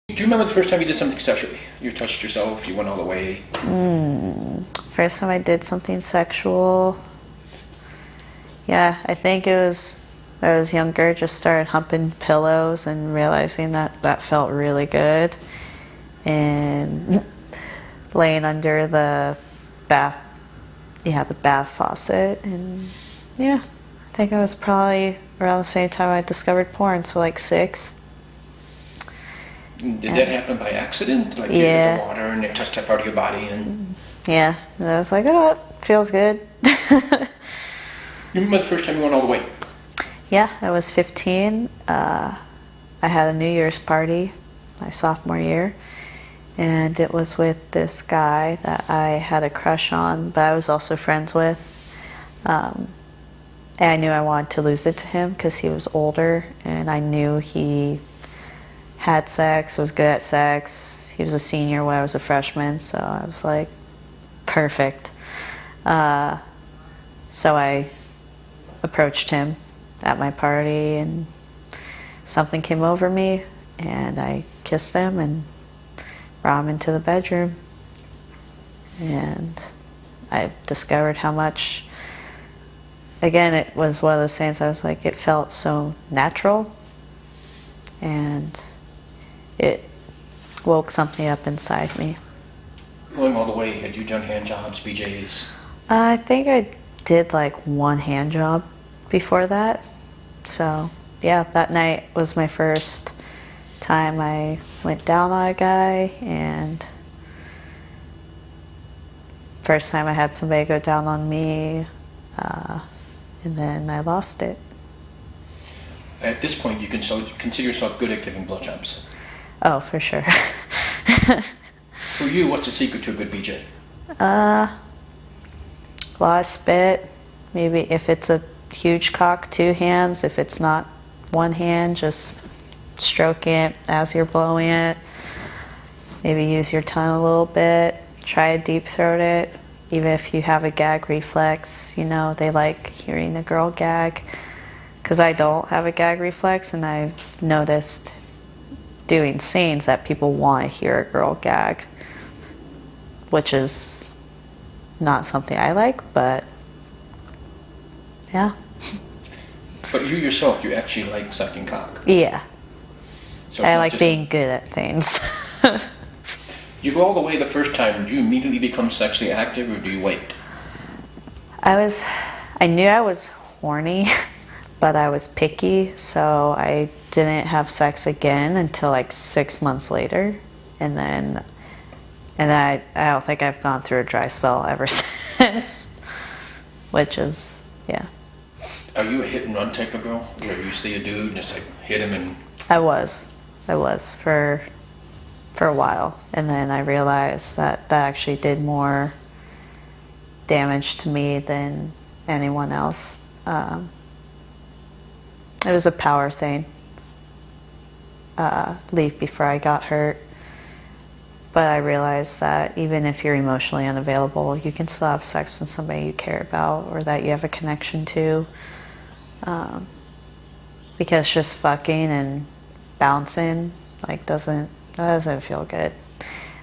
Do you remember the first time you did something sexually? You touched yourself, you went all the way. First time I did something sexual, yeah, I think it was when I was younger, just started humping pillows and realizing that that felt really good. And laying under the bath, the bath faucet. And yeah, I think it was probably around the same time I discovered porn, so like 6. Did that happen by accident? Like you Yeah. hit the water and it touched that part of your body and... Yeah, and I was like, oh, it feels good. You remember the first time you went all the way? Yeah, I was 15. I had a New Year's party my sophomore year, and it was with this guy that I had a crush on, but I was also friends with. And I knew I wanted to lose it to him because he was older, and I knew he had sex, was good at sex. He was a senior when I was a freshman, so I was like, perfect. So I approached him at my party, and something came over me, and I kissed him and brought him into the bedroom. And I discovered how much, again, it was one of those things I was like, it felt so natural, and it woke something up inside me. Going all the way, had you done hand jobs, BJs? I think I did like one hand job before that. So yeah, that night was my first time I went down on a guy, and first time I had somebody go down on me, and then I lost it. At this point, you can consider yourself good at giving blowjobs. Oh, for sure. For you, what's the secret to a good BJ? A lot of spit. Maybe if it's a huge cock, 2 hands. If it's not 1 hand, just stroke it as you're blowing it. Maybe use your tongue a little bit. Try to deep throat it. Even if you have a gag reflex, you know, they like hearing a girl gag. Because I don't have a gag reflex, and I've noticed doing scenes that people want to hear a girl gag, which is not something I like, but yeah. But you yourself, you actually like sucking cock. Yeah. So I like being good at things. You go all the way the first time, do you immediately become sexually active or do you wait? I knew I was horny, but I was picky, so I didn't have sex again until like 6 months later. And I don't think I've gone through a dry spell ever since, which is, yeah. Are you a hit and run type of girl? Where you see a dude and it's like hit him and... I was for a while, and then I realized that that actually did more damage to me than anyone else. It was a power thing. Leave before I got hurt. But I realized that even if you're emotionally unavailable, you can still have sex with somebody you care about or that you have a connection to. Because just fucking and bouncing doesn't feel good.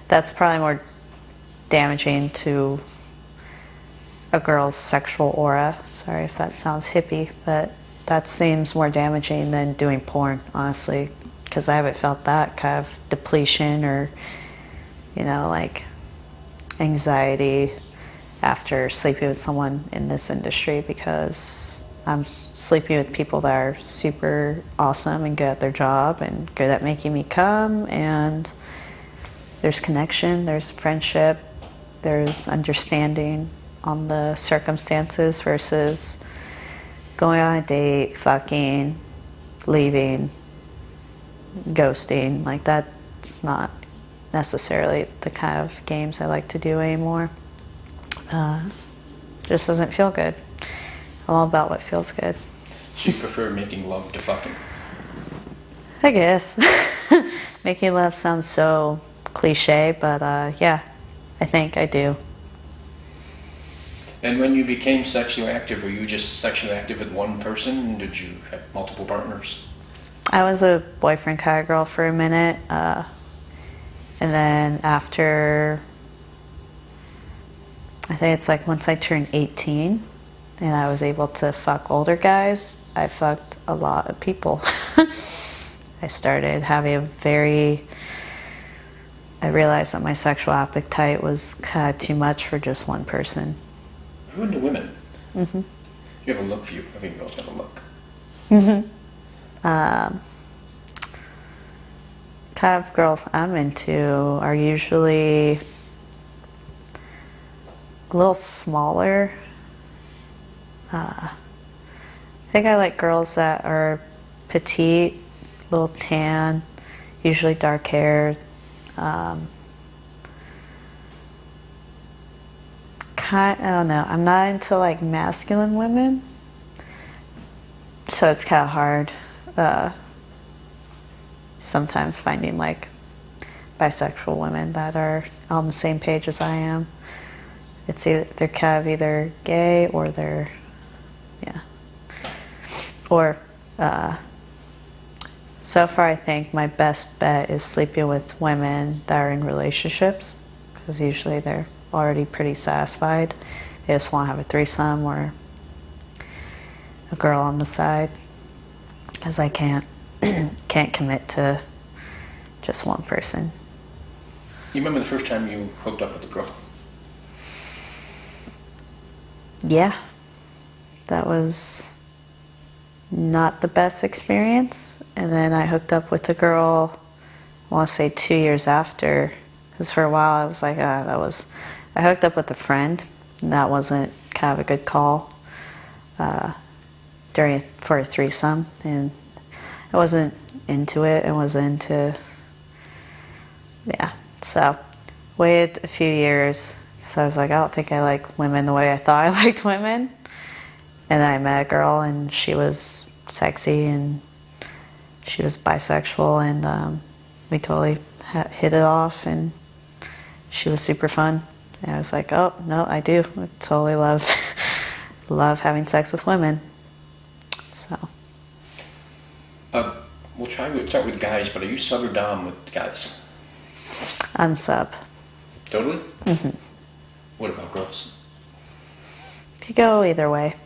That's probably more damaging to a girl's sexual aura. Sorry if that sounds hippie, but that seems more damaging than doing porn, honestly, because I haven't felt that kind of depletion or, you know, like anxiety after sleeping with someone in this industry, because I'm sleeping with people that are super awesome and good at their job and good at making me come, and there's connection, there's friendship, there's understanding on the circumstances versus going on a date, fucking, leaving, ghosting. Like, that's not necessarily the kind of games I like to do anymore. Just doesn't feel good. I'm all about what feels good. So you prefer making love to fucking? I guess. Making love sounds so cliche, but yeah, I think I do. And when you became sexually active, were you just sexually active with one person? Did you have multiple partners? I was a boyfriend kind of girl for a minute. And then after, I think it's like once I turned 18 and I was able to fuck older guys, I fucked a lot of people. I started having I realized that my sexual appetite was kind of too much for just one person. You're into women. Mm-hmm. You have a look for you. Every girl's got a look. Mm-hmm. Kind of girls I'm into are usually a little smaller. I think I like girls that are petite, a little tan, usually dark hair. I don't know. I'm not into like masculine women, so it's kind of hard. Sometimes finding like bisexual women that are on the same page as I am. It's they're kind of either gay or they're, yeah. Or, so far I think my best bet is sleeping with women that are in relationships, because usually they're already pretty satisfied. They just want to have a threesome or a girl on the side, because I can't commit to just one person. You remember the first time you hooked up with a girl? Yeah, that was not the best experience. And then I hooked up with a girl, I want to say 2 years after, because for a while I was like, I hooked up with a friend, and that wasn't kind of a good call for a threesome, and I wasn't into it. I was into, yeah. So waited a few years, because I was like, I don't think I like women the way I thought I liked women. And then I met a girl, and she was sexy, and she was bisexual, and we totally hit it off, and she was super fun. And I was like, oh, no, I do. I totally love having sex with women. So. We'll start with guys, but are you sub or dom with guys? I'm sub. Totally? Mm-hmm. What about girls? Could go either way.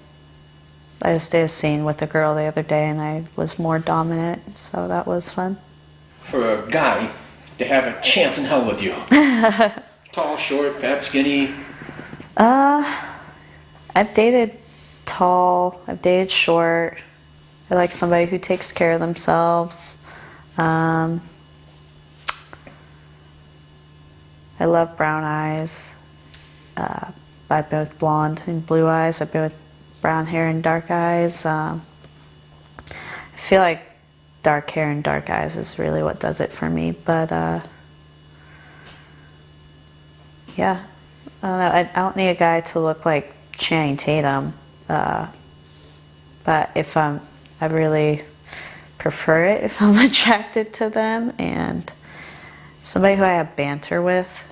I just did a scene with a girl the other day, and I was more dominant, so that was fun. For a guy to have a chance in hell with you. Tall, short, fat, skinny? I've dated tall, I've dated short. I like somebody who takes care of themselves. I love brown eyes. I've been with blonde and blue eyes. I've been with brown hair and dark eyes. I feel like dark hair and dark eyes is really what does it for me. But yeah, I don't know. I don't need a guy to look like Channing Tatum. But if I really prefer it if I'm attracted to them, and somebody who I have banter with.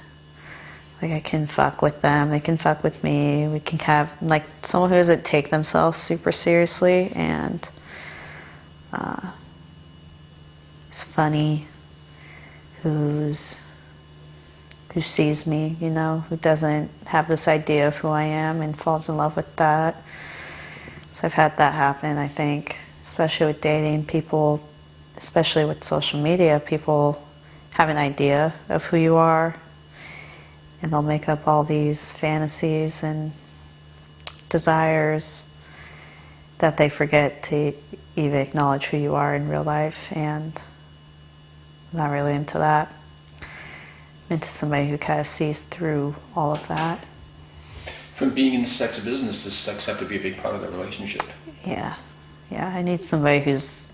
Like, I can fuck with them, they can fuck with me, we can have, like, someone who doesn't take themselves super seriously, and is funny, who sees me, you know, who doesn't have this idea of who I am and falls in love with that. So I've had that happen, I think, especially with dating. People, especially with social media, people have an idea of who you are, and they'll make up all these fantasies and desires that they forget to even acknowledge who you are in real life, and I'm not really into that. I'm into somebody who kind of sees through all of that. From being in the sex business, does sex have to be a big part of the relationship? Yeah. I need somebody who's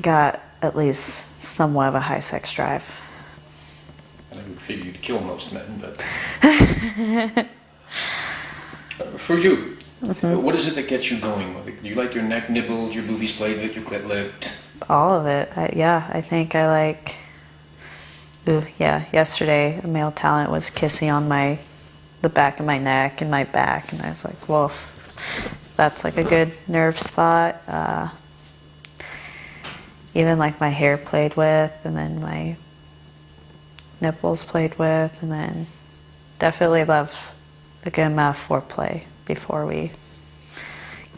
got at least somewhat of a high sex drive. I would figure you'd kill most men, but... For you, what is it that gets you going? Do you like your neck nibbled, your boobies played with, your clit licked? All of it. I think I like... yesterday a male talent was kissing on the back of my neck and my back, and I was like, whoa, that's like a good nerve spot. Even like my hair played with, and then my nipples played with, and then definitely love a good amount of foreplay before we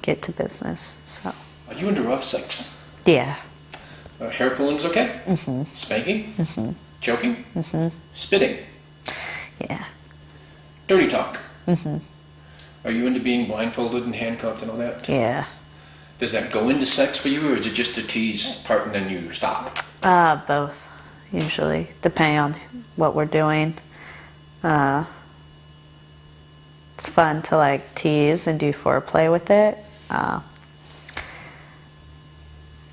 get to business. So. Are you into rough sex? Yeah. Hair pulling's okay? Mm-hmm. Spanking? Mm-hmm. Choking? Mm-hmm. Spitting? Yeah. Dirty talk? Mm-hmm. Are you into being blindfolded and handcuffed and all that? Yeah. Does that go into sex for you, or is it just a tease part and then you stop? Both, usually, depending on what we're doing. It's fun to like tease and do foreplay with it.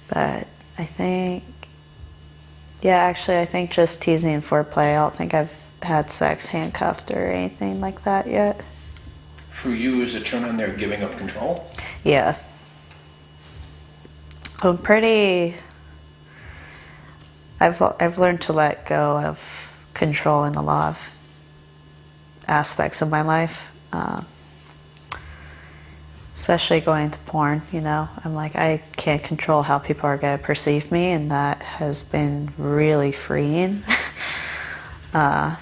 But I think, yeah, actually, I think just teasing and foreplay. I don't think I've had sex handcuffed or anything like that yet. For you, is it turn on there giving up control? Yeah. I'm pretty. I've learned to let go of control in a lot of aspects of my life, especially going to porn. You know, I'm like, I can't control how people are gonna perceive me, and that has been really freeing. But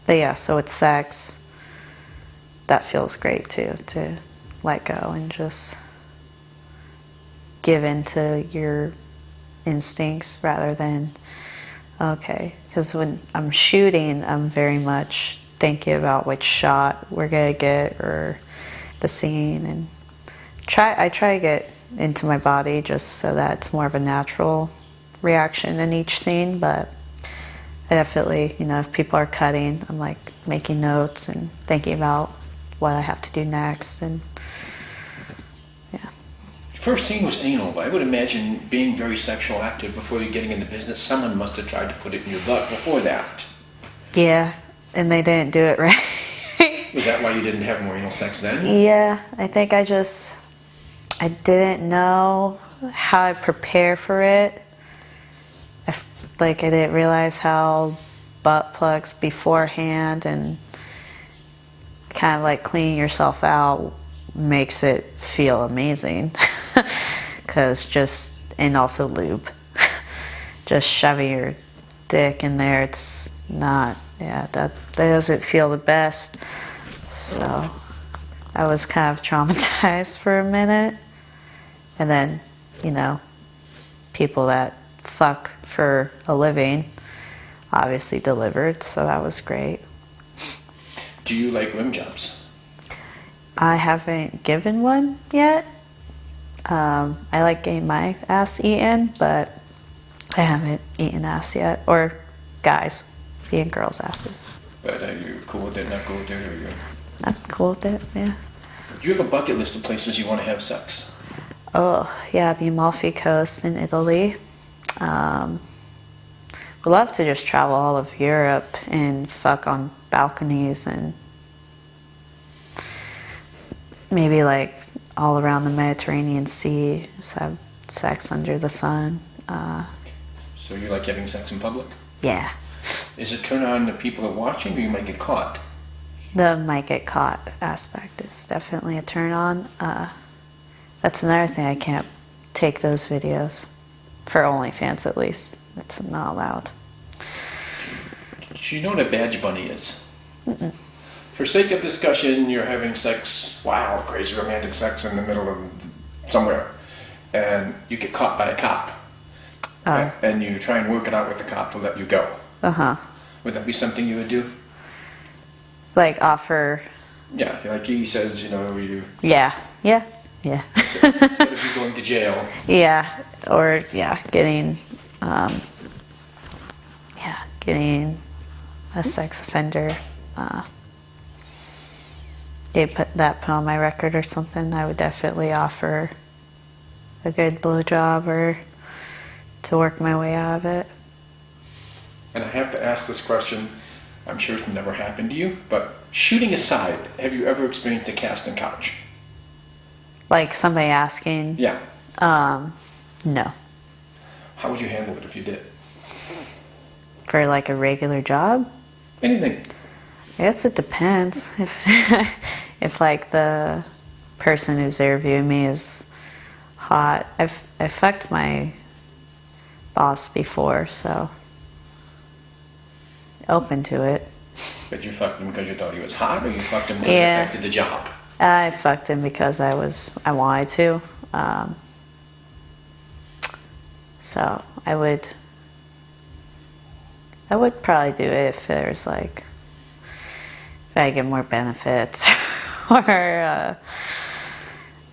yeah, so with sex, that feels great too, to let go and just give into your instincts rather than, okay, because when I'm shooting, I'm very much thinking about which shot we're gonna get or the scene, and I try to get into my body just so that it's more of a natural reaction in each scene. But I definitely, you know, if people are cutting, I'm like making notes and thinking about what I have to do next. And yeah. First scene was anal, but I would imagine being very sexual active before you're getting into business, someone must have tried to put it in your butt before that. Yeah, and they didn't do it right. Was that why you didn't have more anal sex then? Yeah, I think I didn't know how to prepare for it. I didn't realize how butt plugs beforehand and kind of like cleaning yourself out makes it feel amazing. And also lube. Just shoving your dick in there, it's not, yeah, that doesn't feel the best. So I was kind of traumatized for a minute. And then, you know, people that fuck for a living obviously delivered, so that was great. Do you like rim jobs? I haven't given one yet. I like getting my ass eaten, but I haven't eaten ass yet. Or guys eating girls' asses. But are you cool with it, not cool with it, or you? I'm cool with it, yeah. Do you have a bucket list of places you want to have sex? Oh, yeah, the Amalfi Coast in Italy. Would love to just travel all of Europe and fuck on balconies and maybe like all around the Mediterranean Sea, just have sex under the sun. So you like having sex in public? Yeah. Is it turn on the people that are watching, or you might get caught? The might get caught aspect is definitely a turn on. That's another thing, I can't take those videos. For OnlyFans at least. It's not allowed. Do you know what a badge bunny is? Mm-mm. For sake of discussion, you're having sex, wow, crazy romantic sex in the middle of somewhere, and you get caught by a cop. Oh. And you try and work it out with the cop to let you go. Uh-huh. Would that be something you would do? Like offer... Yeah, like he says, you know, you... Yeah. Instead of you going to jail. Yeah, or getting a sex offender. They put on my record or something. I would definitely offer a good blowjob or to work my way out of it. And I have to ask this question. I'm sure it's never happened to you, but shooting aside, have you ever experienced a casting couch? Like somebody asking? Yeah. No. How would you handle it if you did? For like a regular job? Anything. I guess it depends. If like the person who's interviewing me is hot. I fucked my boss before, so open to it. But you fucked him because you thought he was hot, or you fucked him because Yeah. it affected the job? I fucked him because I wanted to. So I would probably do it if there's like, if I get more benefits or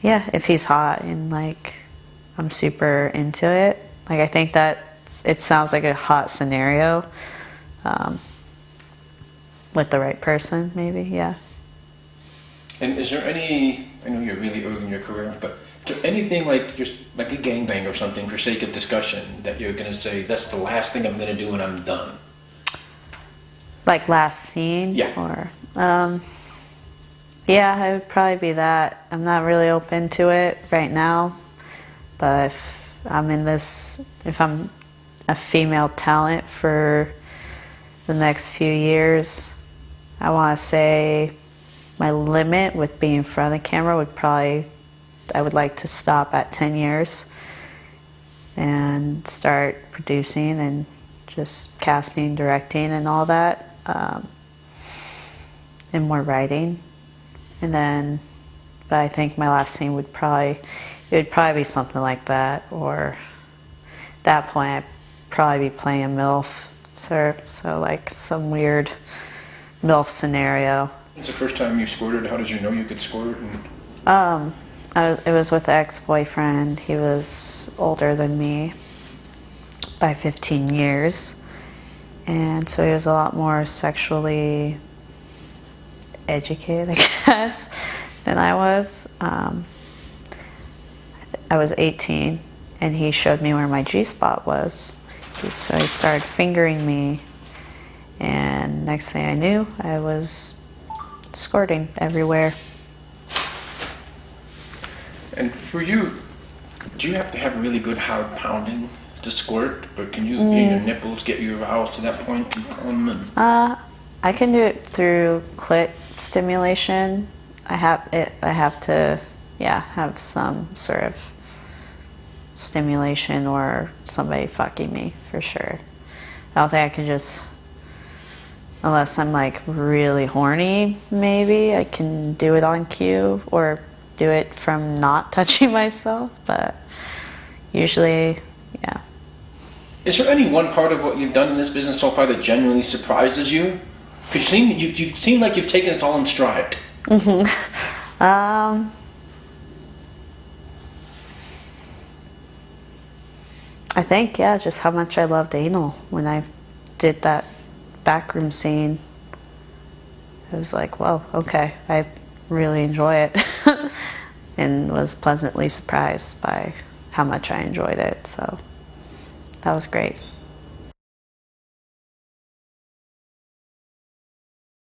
yeah, if he's hot and like I'm super into it. Like I think that it sounds like a hot scenario with the right person, maybe, yeah. And is there any, I know you're really early in your career, but is there anything like just like a gangbang or something for sake of discussion that you're going to say, that's the last thing I'm going to do when I'm done? Like last scene? Yeah. Or, yeah, it would probably be that. I'm not really open to it right now, but if I'm a female talent for the next few years, I want to say my limit with being in front of the camera would probably, I would like to stop at 10 years and start producing and just casting, directing and all that, and more writing. And then, but I think my last scene would probably be something like that, or at that point I'd probably be playing a MILF, so like some weird MILF scenario. It's the first time you squirted. How did you know you could squirt? And It was with an ex-boyfriend. He was older than me by 15 years, and so he was a lot more sexually educated, I guess, than I was. I was 18, and he showed me where my G-spot was. So he started fingering me, and next thing I knew, I was squirting everywhere. And for you, do you have to have really good hard pounding to squirt, or can you get your nipples get you aroused to that point and come? And I can do it through clit stimulation. I have to, yeah, have some sort of stimulation or somebody fucking me for sure. I don't think I can just, unless I'm like really horny, maybe I can do it on cue or do it from not touching myself, but usually, yeah. Is there any one part of what you've done in this business so far that genuinely surprises you? Because you seem like you've taken it all in stride. I think, yeah, just how much I loved anal when I did that backroom scene. It was like, whoa, okay, I really enjoy it. And was pleasantly surprised by how much I enjoyed it, so that was great.